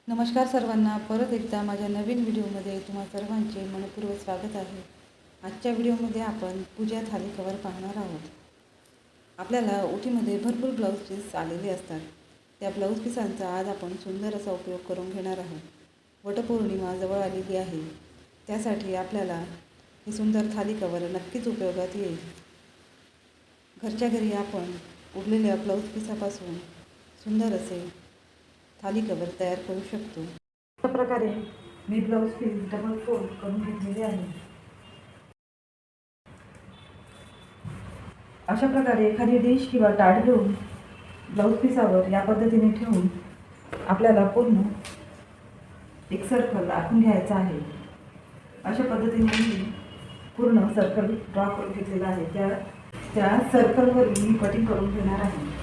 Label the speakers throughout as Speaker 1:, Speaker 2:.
Speaker 1: नमस्कार सर्वांना, परत एकदा माझ्या नवीन व्हिडिओमध्ये तुम्हा सर्वांचे मनपूर्वक स्वागत आहे. आजच्या व्हिडिओमध्ये आपण पूजा थाली कवर पाहणार आहोत. आपल्याला ओटीमध्ये भरपूर ब्लाऊज पीस आलेले असतात. त्या ब्लाऊज पीसांचा आज आपण सुंदर असा उपयोग करून घेणार आहोत. वटपौर्णिमा जवळ आलेली आहे, त्यासाठी आपल्याला हे सुंदर थाली कवर नक्कीच उपयोगात येईल. घरच्या घरी आपण उरलेल्या ब्लाऊज पीसापासून सुंदर असे थाली कवर तयार करू शकतो. अशा प्रकारे मी ब्लाऊज पीस डबल फोल्ड करून घेतलेले आहे. अशा प्रकारे एखादी डिश किंवा ताट घेऊन ब्लाऊज पीसावर या पद्धतीने ठेवून आपल्याला पूर्ण एक सर्कल आखून घ्यायचा आहे. अशा पद्धतीने मी पूर्ण सर्कल ड्रॉ करून घेतलेला आहे. त्या सर्कलवर मी कटिंग करून घेणार आहे.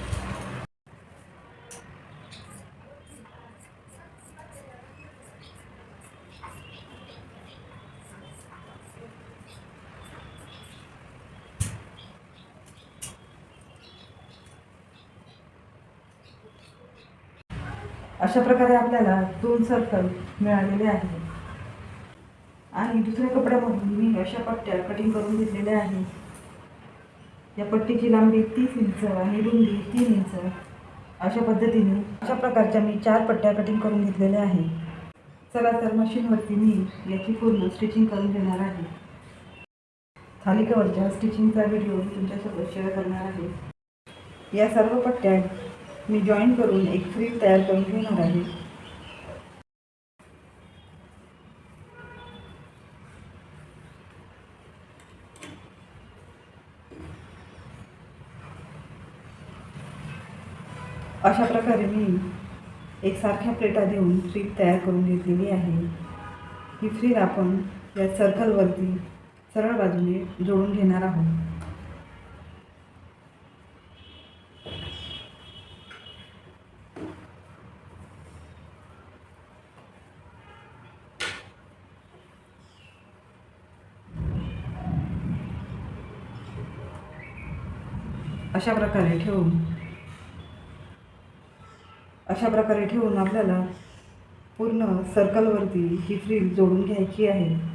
Speaker 1: अशा प्रकारे आपल्याला 2 सर्कल मिळालेले आहेत आणि दुसऱ्या कपड्यामधून मी अशा पट्ट्या कटिंग करून घेतलेल्या आहेत. या पट्टीची लांबी 30 इंच आणि रुंदी 3 इंच अशा पद्धतीने अशा प्रकारच्या मी 4 पट्ट्या कटिंग करून घेतलेल्या आहेत. चला तर मशीनवरती मी याची पूर्ण स्टिचिंग करून घेणार आहे. थाली कवरच्या स्टिचिंगचा व्हिडिओ तुमच्यासोबत शेअर करणार आहे. या सर्व पट्ट्या मी जॉईन करून एक फ्रिल तयार करून घेणार आहे. अशा प्रकारे मी एकसारख्या प्लेटा देऊन फ्रिल तयार करून घेतलेली आहे. ही फ्रिल आपण या सर्कलवरती सरळ बाजूने जोडून घेणार आहोत. अशा प्रकारे ठेवून आपल्याला पूर्ण सर्कलवरती ही फ्रिल जोडून घ्यायची आहे.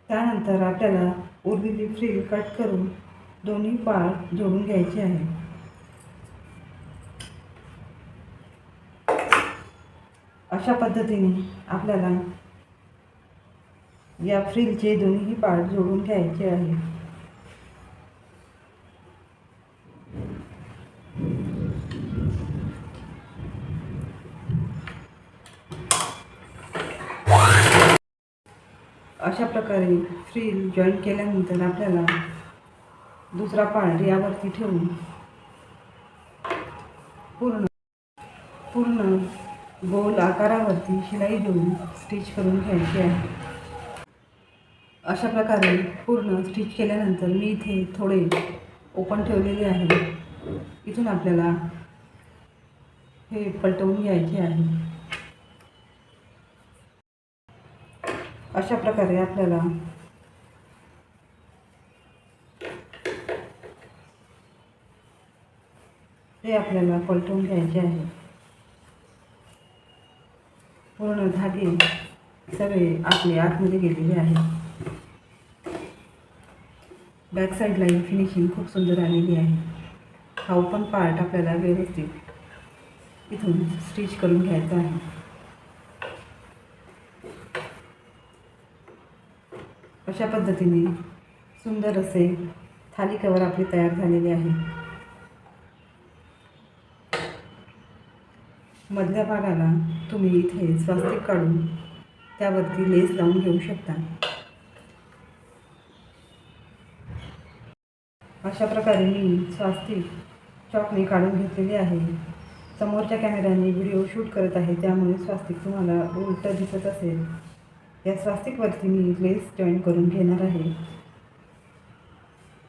Speaker 1: त्यानंतर आपल्याला उरलेली फ्रिल कट करून दोन्ही पार्ट जोडून घ्यायचे आहे. अशा पद्धतीने आपल्याला या फ्रिलचे दोन्ही पार्ट जोडून घ्यायचे आहे. अशा प्रकारे फ्रिल जॉईन केल्यानंतर आपल्याला दुसरा पार्ट यावरती ठेवून पूर्ण गोल आकारावरती शिलाई देऊन स्टिच करून घ्यायची आहे. अशा प्रकारे पूर्ण स्टिच केल्यानंतर मी इथे थोडे ओपन ठेवलेले आहे. इथून आपल्याला हे पलटवून घ्यायचे आहे. अशा प्रकारे आपल्याला पलटवून घ्यायचे आहे. पूर्ण धागे सगळे आपले आतमध्ये गेलेले आहेत. बॅक साईडला फिनिशिंग खूप सुंदर आलेली आहे. हा ओपन पार्ट आपल्याला व्यवस्थित इथून स्टिच करून घ्यायचं आहे. अशा पद्धतीने सुंदर असे थाली कवर आपले तयार झालेले आहे. मधल्या भागाला तुम्ही इथे स्वास्तिक काढून त्यावरती लेस लावून घेऊ शकता. अशा प्रकारे मी स्वास्तिक चॉकने काढून घेतलेले आहे. समोरच्या कॅमेऱ्याने व्हिडिओ शूट करत आहे, त्यामुळे स्वास्तिक तुम्हाला उलटं दिसत असेल. या स्वास्तिकवरती मी लेस जॉईन करून घेणार आहे.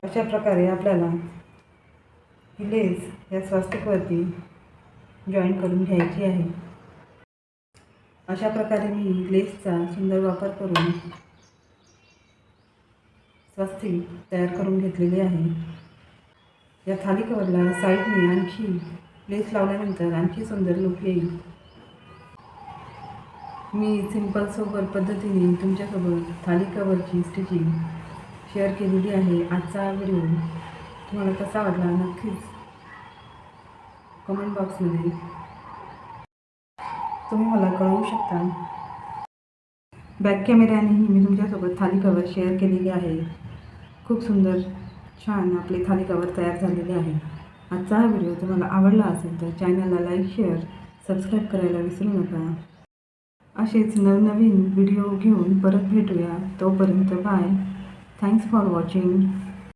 Speaker 1: अशा प्रकारे आपल्याला ही लेस या स्वास्तिकवरती जॉईन करून घ्यायची आहे. अशा प्रकारे मी लेसचा सुंदर वापर करून स्वास्तिक तयार करून घेतलेले आहे. या थाली कवरला साईडने आणखी लेस लावल्यानंतर आणखी सुंदर लुक येईल. मी सिंपल सोबर पद्धतीने तुमच्यासोबत थाली कवरची स्टिचिंग शेअर केलेली आहे. आजचा व्हिडिओ तुम्हाला कसा वाटला नक्कीच कमेंट बॉक्समध्ये तुम्ही मला कळवू शकता. बॅक कॅमेऱ्यानेही मी तुमच्यासोबत थाली कवर शेअर केलेली आहे. खूप सुंदर छान आपले थाली कवर तयार झालेले आहे. आजचा हा व्हिडिओ तुम्हाला आवडला असेल तर चॅनलला लाईक शेअर सबस्क्राईब करायला विसरू नका. असेच नवनवीन व्हिडिओ घेऊन परत भेटूया. तोपर्यंत बाय. Thanks for watching.